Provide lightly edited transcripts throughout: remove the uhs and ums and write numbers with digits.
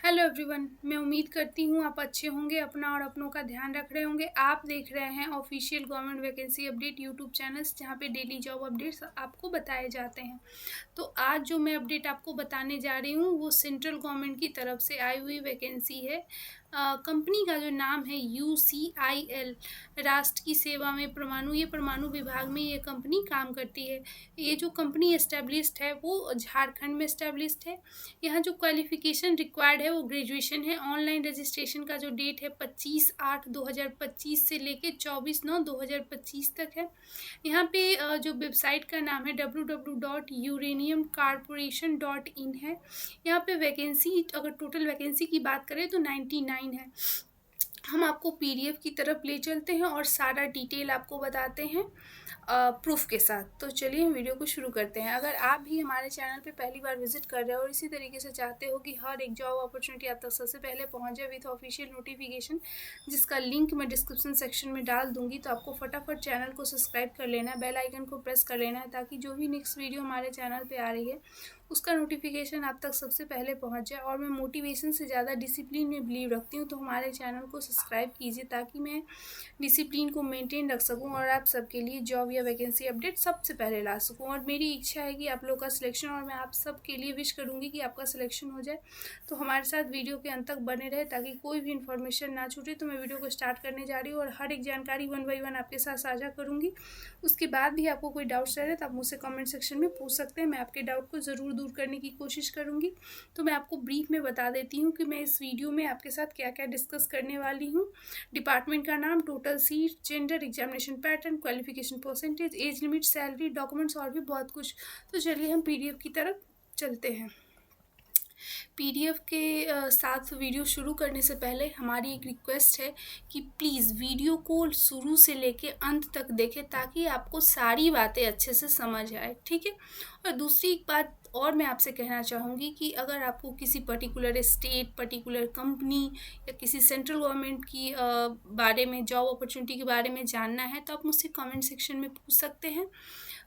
Hello everyone, मैं उम्मीद करती हूँ आप अच्छे होंगे, अपना और अपनों का ध्यान रख रहे होंगे। आप देख रहे हैं official government vacancy update YouTube channels, जहाँ पे डेली जॉब अपडेट्स आपको बताए जाते हैं। तो आज जो मैं अपडेट आपको बताने जा रही हूँ वो सेंट्रल गवर्नमेंट की तरफ से आई हुई वैकेंसी है। कंपनी का जो नाम है UCIL, राष्ट्र की सेवा में परमाणु, ये परमाणु विभाग में ये कंपनी काम करती है। ये जो कंपनी एस्टेब्लिश्ड है वो झारखंड में एस्टेब्लिश्ड है। यहाँ जो क्वालिफिकेशन रिक्वायर्ड है वो ग्रेजुएशन है। ऑनलाइन रजिस्ट्रेशन का जो डेट है 25/8/2025 से लेके 24/9/2025 तक है। यहाँ पे जो वेबसाइट का नाम है www.uraniumcorporation.in है। यहाँ पे वैकेंसी, अगर टोटल वैकेंसी की बात करें तो 99 है। हम आपको PDF की तरफ ले चलते हैं और सारा डिटेल आपको बताते हैं प्रूफ के साथ। तो चलिए हम वीडियो को शुरू करते हैं। अगर आप भी हमारे चैनल पे पहली बार विजिट कर रहे हो और इसी तरीके से चाहते हो कि हर एक जॉब अपॉर्चुनिटी आप तक सबसे पहले पहुंच जाए विथ ऑफिशियल नोटिफिकेशन, जिसका लिंक मैं डिस्क्रिप्शन सेक्शन में डाल दूंगी, तो आपको फटाफट चैनल को सब्सक्राइब कर लेना है, बेल आइकन को प्रेस कर लेना है, ताकि जो भी नेक्स्ट वीडियो हमारे चैनल पर आ रही है उसका नोटिफिकेशन आप तक सबसे पहले पहुंच जाए। और मैं मोटिवेशन से ज़्यादा डिसिप्लिन में बिलीव रखती हूँ, तो हमारे चैनल को सब्सक्राइब कीजिए ताकि मैं डिसिप्लिन को मेंटेन रख सकूं और आप सबके लिए जॉब या वैकेंसी अपडेट सबसे पहले ला सकूं। और मेरी इच्छा है कि आप लोग का सिलेक्शन, और मैं आप सबके लिए विश करूंगी कि आपका सिलेक्शन हो जाए। तो हमारे साथ वीडियो के अंत तक बने रहे ताकि कोई भी इन्फॉर्मेशन ना छूटे। तो मैं वीडियो को स्टार्ट करने जा रही हूँ और हर एक जानकारी 1 बाय 1 आपके साथ साझा करूँगी। उसके बाद भी आपको कोई डाउट्स रहे तो आप मुझसे कमेंट सेक्शन में पूछ सकते हैं, मैं आपके डाउट को ज़रूर दूर करने की कोशिश करूँगी। तो मैं आपको ब्रीफ में बता देती हूँ कि मैं इस वीडियो में आपके साथ क्या क्या डिस्कस करने वाली हूँ। डिपार्टमेंट का नाम, total seat, gender, examination pattern, qualification percentage, age limit, salary, documents और भी बहुत कुछ। तो चलिए हम PDF की तरफ चलते हैं। PDF के साथ वीडियो शुरू करने से पहले हमारी एक रिक्वेस्ट है कि प्लीज़ वीडियो को शुरू से लेके अंत तक देखें ताकि आपको सारी बातें अच्छे से समझ आए, ठीक है। और दूसरी एक बात और मैं आपसे कहना चाहूँगी कि अगर आपको किसी पर्टिकुलर स्टेट, पर्टिकुलर कंपनी या किसी सेंट्रल गवर्नमेंट की बारे में, जॉब अपॉर्चुनिटी के बारे में जानना है तो आप मुझसे कमेंट सेक्शन में पूछ सकते हैं।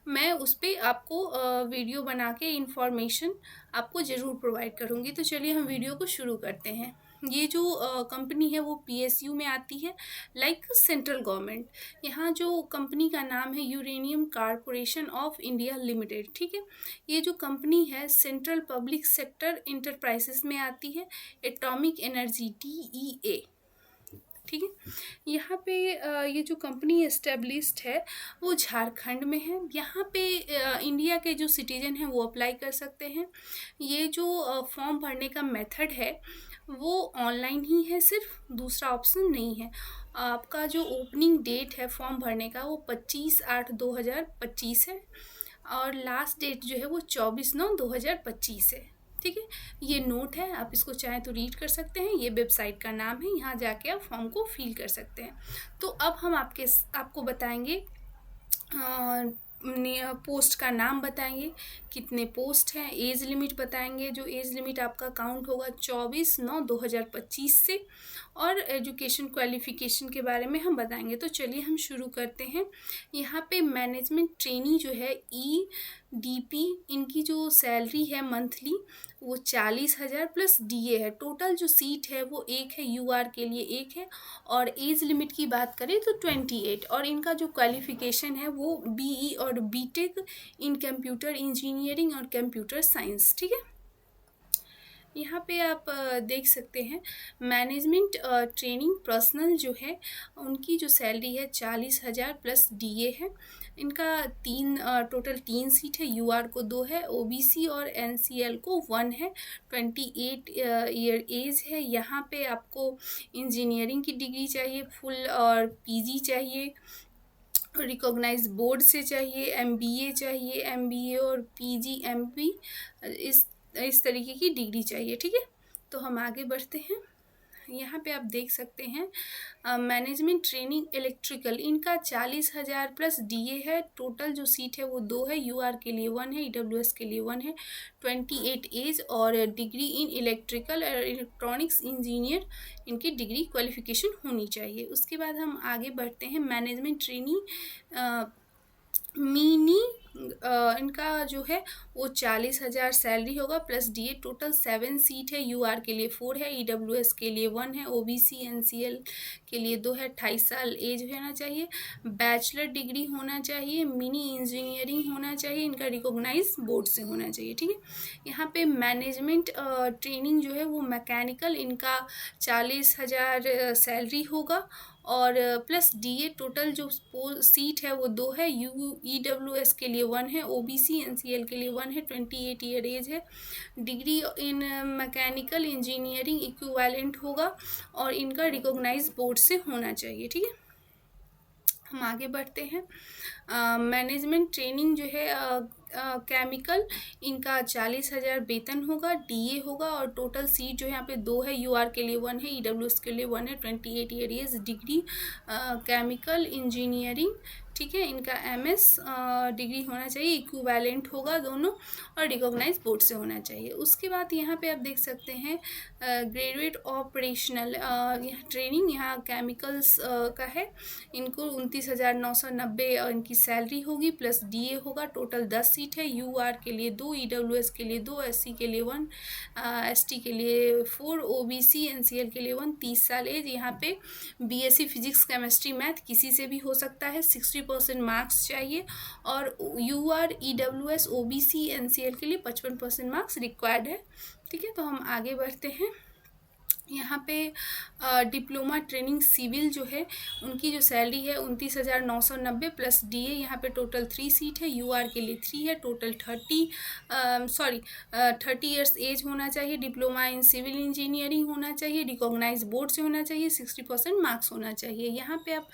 मैं उस पर आपको वीडियो बना के इन्फॉर्मेशन आपको ज़रूर प्रोवाइड करूँगी। तो चलिए हम वीडियो को शुरू करते हैं। ये जो कंपनी है वो PSU में आती है, लाइक सेंट्रल गवर्नमेंट। यहाँ जो कंपनी का नाम है uranium corporation of India limited, ठीक है। ये जो कंपनी है सेंट्रल पब्लिक सेक्टर इंटरप्राइजेस में आती है, एटॉमिक एनर्जी TEA, ठीक है। यहाँ पे ये जो कंपनी एस्टेब्लिश्ड है वो झारखंड में है। यहाँ पे इंडिया के जो सिटीजन हैं वो अप्लाई कर सकते हैं। ये जो फॉर्म भरने का मेथड है वो ऑनलाइन ही है, सिर्फ दूसरा ऑप्शन नहीं है। आपका जो ओपनिंग डेट है फॉर्म भरने का वो 25/8/2025 है और लास्ट डेट जो है वो 24/9/2025 है, ठीक है। ये नोट है, आप इसको चाहें तो रीड कर सकते हैं। ये वेबसाइट का नाम है, यहाँ जाके आप फॉर्म को फिल कर सकते हैं। तो अब हम आपको बताएंगे, पोस्ट का नाम बताएंगे, कितने पोस्ट हैं, एज लिमिट बताएंगे। जो एज लिमिट आपका काउंट होगा 24/9/2025 से, और एजुकेशन क्वालिफिकेशन के बारे में हम बताएंगे। तो चलिए हम शुरू करते हैं। यहाँ पे मैनेजमेंट ट्रेनी जो है EDP, इनकी जो सैलरी है मंथली वो 40,000 प्लस DA है। टोटल जो सीट है वो एक है, UR के लिए एक है। और एज लिमिट की बात करें तो 28। और इनका जो क्वालिफिकेशन है वो BE और BTech इन कंप्यूटर इंजीनियरिंग और कंप्यूटर साइंस, ठीक है। यहाँ पे आप देख सकते हैं मैनेजमेंट ट्रेनिंग पर्सनल जो है उनकी जो सैलरी है 40,000 प्लस DA है। इनका टोटल 3 सीट है, UR को 2 है, OBC और NCL को 1 है। 28 ईयर एज है। यहाँ पे आपको इंजीनियरिंग की डिग्री चाहिए फुल, और PG चाहिए, रिकॉग्नाइज बोर्ड से चाहिए, MBA चाहिए, MBA और PG MP, इस तरीके की डिग्री चाहिए, ठीक है। तो हम आगे बढ़ते हैं। यहाँ पे आप देख सकते हैं मैनेजमेंट ट्रेनिंग इलेक्ट्रिकल, इनका 40,000 प्लस DA है। टोटल जो सीट है वो 2 है, UR के लिए 1 है, EWS के लिए 1 है। 28 एज और डिग्री इन इलेक्ट्रिकल और इलेक्ट्रॉनिक्स इंजीनियर, इनकी डिग्री क्वालिफिकेशन होनी चाहिए। उसके बाद हम आगे बढ़ते हैं। मैनेजमेंट ट्रेनिंग मिनी इनका जो है वो 40,000 सैलरी होगा प्लस डीए। टोटल 7 सीट है। यूआर के लिए 4 है, ईडब्ल्यूएस के लिए 1 है, ओबीसी एनसीएल के लिए 2 है। 28 साल एज होना चाहिए, बैचलर डिग्री होना चाहिए, मिनी इंजीनियरिंग होना चाहिए, इनका रिकॉग्नाइज बोर्ड से होना चाहिए। ठीक है, यहाँ पे मैनेजमेंट ट्रेनिंग जो है वो मैकेनिकल, इनका 40,000 सैलरी होगा और प्लस डीए। टोटल जो सीट है वो 2 है, ईडब्ल्यूएस के लिए 1 है, ओबीसी एनसीएल के लिए 1 है। 28 ईयर एज है। Degree in mechanical engineering equivalent होगा और इनका रिकॉग्नाइज बोर्ड से होना चाहिए। ठीक है, हम आगे बढ़ते हैं। मैनेजमेंट ट्रेनिंग जो है केमिकल, इनका 40,000 वेतन होगा, डीए होगा और टोटल सीट जो है यहाँ पे 2 है, यूआर के लिए 1 है, ईडब्ल्यूएस के लिए 1 है। 28 year age, degree chemical engineering. ठीक है, इनका एमएस डिग्री होना चाहिए, इक्विवेलेंट होगा दोनों और रिकॉग्नाइज बोर्ड से होना चाहिए। उसके बाद यहाँ पे आप देख सकते हैं ग्रेजुएट ऑपरेशनल ट्रेनिंग, यहाँ केमिकल्स का है। इनको 29,990 इनकी सैलरी होगी प्लस डीए होगा। टोटल 10 सीट है, यूआर के लिए 2, ईडब्ल्यूएस के लिए 2, एससी के लिए 1, एसटी के लिए 4, ओबीसी एनसीएल के लिए 1। 30 साल एज। यहाँ पे बीएससी फिजिक्स केमिस्ट्री मैथ किसी से भी हो सकता है। 60% मार्क्स चाहिए और यूआर ईडब्ल्यूएस ओबीसी एनसीएल के लिए 55% मार्क्स रिक्वायर्ड है। ठीक है, तो हम आगे बढ़ते हैं। यहाँ पे डिप्लोमा ट्रेनिंग सिविल जो है उनकी जो सैलरी है 29,990 प्लस डीए। यहाँ पे टोटल 3 सीट है, यूआर के लिए 3 है। टोटल 30 ईयर्स एज होना चाहिए, डिप्लोमा इन सिविल इंजीनियरिंग होना चाहिए, रिकॉग्नाइज बोर्ड से होना चाहिए, 60% मार्क्स होना चाहिए। यहाँ पे आप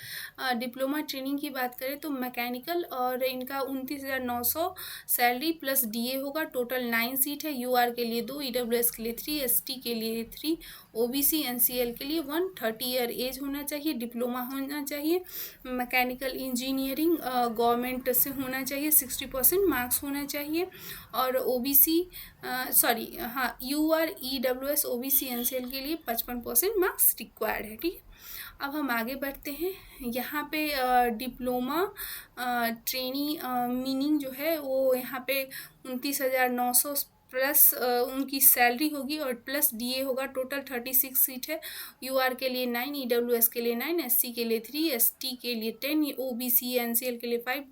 डिप्लोमा ट्रेनिंग की बात करें तो मैकेनिकल और इनका 29,900 सैलरी प्लस डीए होगा। टोटल 9 सीट है, यूआर के लिए 2, ईडब्ल्यूएस के लिए 3, एसटी के लिए 3, ओबीसी एनसीएल के लिए 1। 30 ईयर एज होना चाहिए, डिप्लोमा होना चाहिए, मैकेनिकल इंजीनियरिंग गवर्नमेंट से होना चाहिए, 60% मार्क्स होना चाहिए और OBC UR EWS OBC NCL के लिए 55% मार्क्स रिक्वायर्ड है। ठीक है, अब हम आगे बढ़ते हैं। यहाँ पे डिप्लोमा ट्रेनी मीनिंग जो है वो यहाँ पे 29,900 प्लस उनकी सैलरी होगी और प्लस डीए होगा। टोटल 36 सीट है, यूआर के लिए 9, ईडब्ल्यूएस के लिए 9, एससी के लिए 3, एसटी के लिए 10, ओबीसी एनसीएल के लिए 5।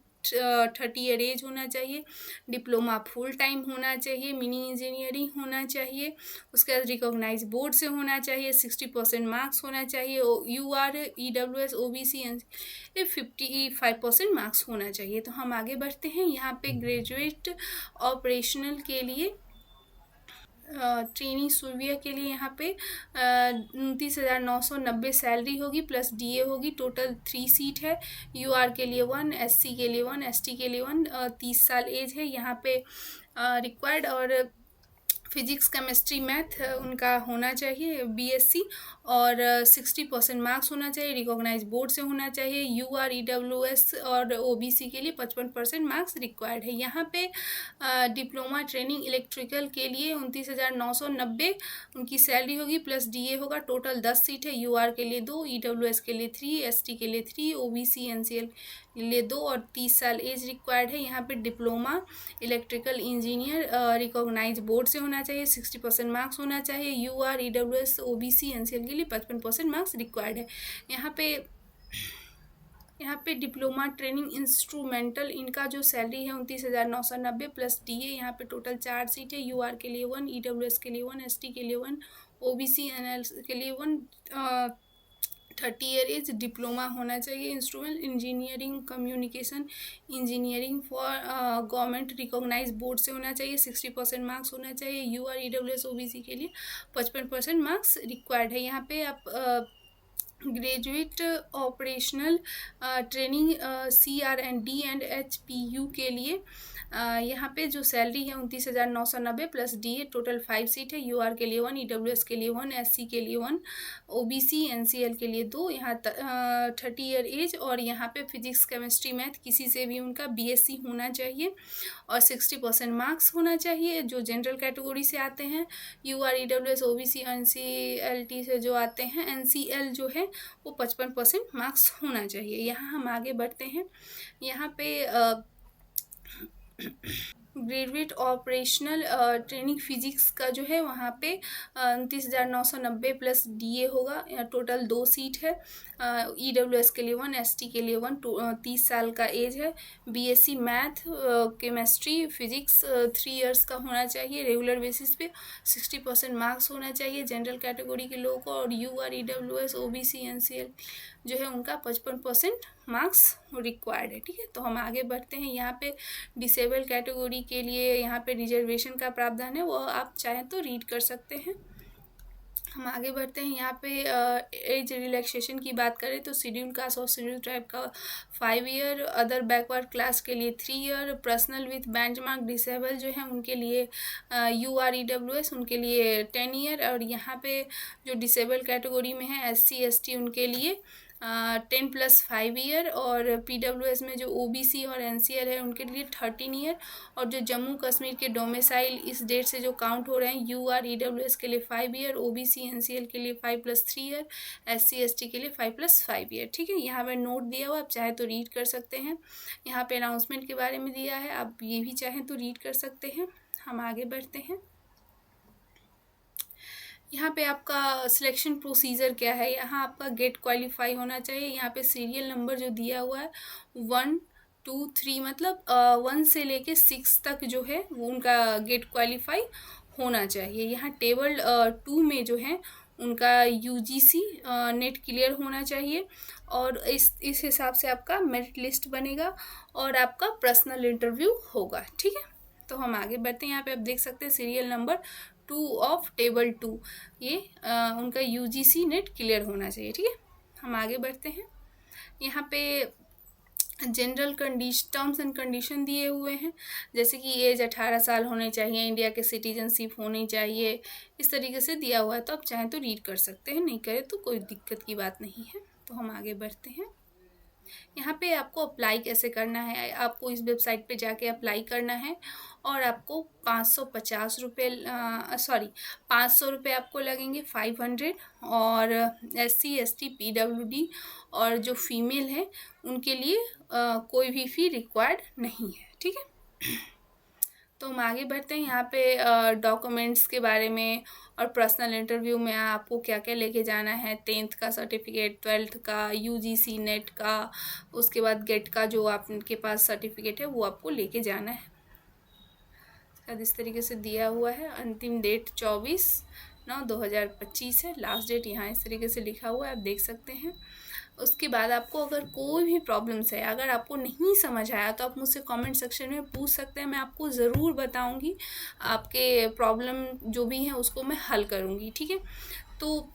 30 ईयर एज होना चाहिए, डिप्लोमा फुल टाइम होना चाहिए, मिनी इंजीनियरिंग होना चाहिए, उसके बाद रिकॉग्नाइज बोर्ड से होना चाहिए, 60% मार्क्स होना चाहिए, UR EWS OBC N 55% marks होना चाहिए। तो हम आगे बढ़ते हैं। यहाँ पे ग्रेजुएट ऑपरेशनल के लिए ट्रेनी सूर्या के लिए यहाँ पे 29,990 सैलरी होगी प्लस डीए होगी। टोटल 3 सीट है, यूआर के लिए 1, एससी के लिए 1, एसटी के लिए 1। 30 साल एज है यहाँ पे रिक्वायर्ड और फिजिक्स केमिस्ट्री मैथ उनका होना चाहिए बीएससी और 60% मार्क्स होना चाहिए, रिकॉग्नाइज बोर्ड से होना चाहिए, यूआर ईडब्ल्यूएस और ओबीसी के लिए 55% मार्क्स रिक्वायर्ड है। यहाँ पे डिप्लोमा ट्रेनिंग इलेक्ट्रिकल के लिए 29,990 उनकी सैलरी होगी प्लस डीए होगा। टोटल 10 सीट है, यूआर के लिए 2, ईडब्ल्यूएस के लिए 3, एसटी के लिए 3, ओबीसी एनसीएल के लिए 2 और 30 साल एज रिक्वायर्ड है। यहाँ पे diploma electrical engineer recognise board से होना चाहिए, 60% मार्क्स होना चाहिए, यूआर ईडब्ल्यूएस ओबीसी एनसीएल के लिए 55% मार्क्स रिक्वायर्ड है। यहाँ पे डिप्लोमा ट्रेनिंग इंस्ट्रूमेंटल, इनका जो सैलरी है 29,990 प्लस डीए। यहाँ पे टोटल 4 सीट है, यूआर के लिए 1, ईडब्ल्यूएस के लिए 1, एसटी के लिए 1, ओबीसी एनएल के लिए 1। 30 ईयर एज, डिप्लोमा होना चाहिए instrument engineering communication engineering for government recognise board से होना चाहिए, 60% मार्क्स होना चाहिए, यूआर ईडब्ल्यूएस ओबीसी के लिए 55% मार्क्स रिक्वायर्ड है। यहाँ पे आप graduate operational training CR&D and HPU के लिए यहाँ पे जो सैलरी है 29,990 प्लस डीए। टोटल 5 सीट है, यूआर के लिए 1, ईडब्ल्यूएस के लिए 1, एससी के लिए 1, ओबीसी एनसीएल के लिए 2। यहाँ 30 ईयर एज और यहाँ पे फिजिक्स केमिस्ट्री मैथ किसी से भी उनका बीएससी होना चाहिए और 60% मार्क्स होना चाहिए जो जनरल कैटेगरी से आते हैं। यूआर ईडब्ल्यूएस ओबीसी एनसीएलटी से जो आते हैं, एनसीएल जो है वो 55% मार्क्स होना चाहिए। यहाँ हम आगे बढ़ते हैं। यहाँ पे ग्रेजुएट ऑपरेशनल ट्रेनिंग फिजिक्स का जो है वहाँ पे 29,990 प्लस डीए होगा। टोटल 2 सीट है। ईडब्ल्यूएस के लिए 1, एसटी के लिए 1। 30 साल का एज है। BSc math, chemistry, physics 3 years का होना चाहिए रेगुलर बेसिस पे। 60% मार्क्स होना चाहिए जनरल कैटेगरी के लोगों को। और यूआर, ईडब्ल्यूएस, ओबीसी, एनसीएल जो है उनका 55% मार्क्स रिक्वायर्ड है। ठीक है, तो हम आगे बढ़ते हैं। यहाँ पे डिसेबल कैटेगरी के लिए यहाँ पे रिजर्वेशन का प्रावधान है, वो आप चाहें तो रीड कर सकते हैं। हम आगे बढ़ते हैं। यहाँ पे एज रिलैक्सेशन की बात करें तो शेड्यूल कास्ट और शेड्यूल ट्राइब का 5 ईयर, अदर बैकवर्ड क्लास के लिए 3 year, personal with benchmark disable जो है उनके लिए UREWS उनके लिए 10 ईयर। और यहाँ पे जो डिसेबल कैटेगरी में है SC ST उनके लिए 10 + 5 ईयर। और PWS में जो OBC और NCL है उनके लिए 13 ईयर। और जो जम्मू कश्मीर के डोमिसाइल इस डेट से जो काउंट हो रहे हैं UREWS के लिए 5 ईयर, OBC NCL के लिए 5 + 3 ईयर, SC ST के लिए 5 + 5 ईयर। ठीक है, यहाँ पे नोट दिया हुआ, आप चाहे तो रीड कर सकते हैं। यहाँ पे अनाउंसमेंट के बारे में दिया है, आप ये भी चाहें तो रीड कर सकते हैं। हम आगे बढ़ते हैं। यहाँ पे आपका सिलेक्शन प्रोसीजर क्या है। यहाँ आपका गेट क्वालिफाई होना चाहिए। यहाँ पे सीरियल नंबर जो दिया हुआ है 1 2 3 मतलब 1 से लेके 6 तक जो है वो उनका गेट क्वालिफाई होना चाहिए। यहाँ टेबल 2 में जो है उनका UGC नेट क्लियर होना चाहिए। और इस हिसाब से आपका मेरिट लिस्ट बनेगा और आपका पर्सनल इंटरव्यू होगा। ठीक है, तो हम आगे बढ़ते हैं। यहाँ पे आप देख सकते हैं सीरियल नंबर 2 ऑफ टेबल 2, ये उनका UGC नेट क्लियर होना चाहिए। ठीक है, हम आगे बढ़ते हैं। यहाँ पे जनरल टर्म्स एंड कंडीशन दिए हुए हैं, जैसे कि एज 18 साल होने चाहिए, इंडिया के सिटीजनशिप होनी चाहिए, इस तरीके से दिया हुआ है। तो आप चाहें तो रीड कर सकते हैं, नहीं करें तो कोई दिक्कत की बात नहीं है। तो हम आगे बढ़ते हैं। यहाँ पे आपको अप्लाई कैसे करना है, आपको इस वेबसाइट पे जाके अप्लाई करना है। और आपको 550 रुपये 500 रुपये आपको लगेंगे, 500। और SC ST PWD और जो फीमेल है उनके लिए कोई भी फ़ी रिक्वायर्ड नहीं है। ठीक है, तो हम आगे बढ़ते हैं। यहाँ पे डॉक्यूमेंट्स के बारे में और पर्सनल इंटरव्यू में आपको क्या क्या लेके जाना है। 10th का सर्टिफिकेट, 12th का, UGC नेट का, उसके बाद गेट का जो आपके पास सर्टिफिकेट है वो आपको लेके जाना है। इस तरीके से दिया हुआ है। अंतिम डेट 24/9/2025 है। लास्ट डेट यहाँ इस तरीके से लिखा हुआ है, आप देख सकते हैं। उसके बाद आपको अगर कोई भी प्रॉब्लम्स है, अगर आपको नहीं समझ आया तो आप मुझसे कमेंट सेक्शन में पूछ सकते हैं, मैं आपको ज़रूर बताऊंगी। आपके प्रॉब्लम जो भी हैं उसको मैं हल करूंगी। ठीक है, तो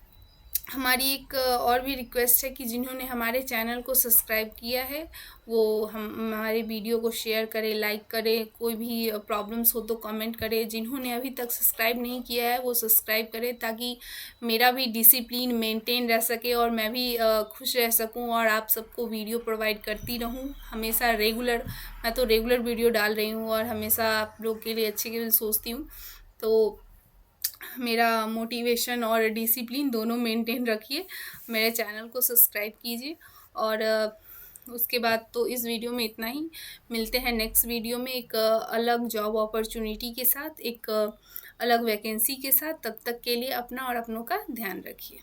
हमारी एक और भी रिक्वेस्ट है कि जिन्होंने हमारे चैनल को सब्सक्राइब किया है वो हमारे वीडियो को शेयर करें, लाइक करें। कोई भी प्रॉब्लम्स हो तो कमेंट करें। जिन्होंने अभी तक सब्सक्राइब नहीं किया है वो सब्सक्राइब करें, ताकि मेरा भी डिसिप्लिन मेंटेन रह सके और मैं भी खुश रह सकूं और आप सबको वीडियो प्रोवाइड करती रहूं हमेशा रेगुलर। मैं तो रेगुलर वीडियो डाल रही हूँ और हमेशा आप लोग के लिए अच्छे के लिए सोचती हूँ। तो मेरा मोटिवेशन और डिसिप्लिन दोनों मेंटेन रखिए। मेरे चैनल को सब्सक्राइब कीजिए। और उसके बाद तो इस वीडियो में इतना ही। मिलते हैं नेक्स्ट वीडियो में एक अलग जॉब अपॉर्चुनिटी के साथ, एक अलग वैकेंसी के साथ। तब तक के लिए अपना और अपनों का ध्यान रखिए।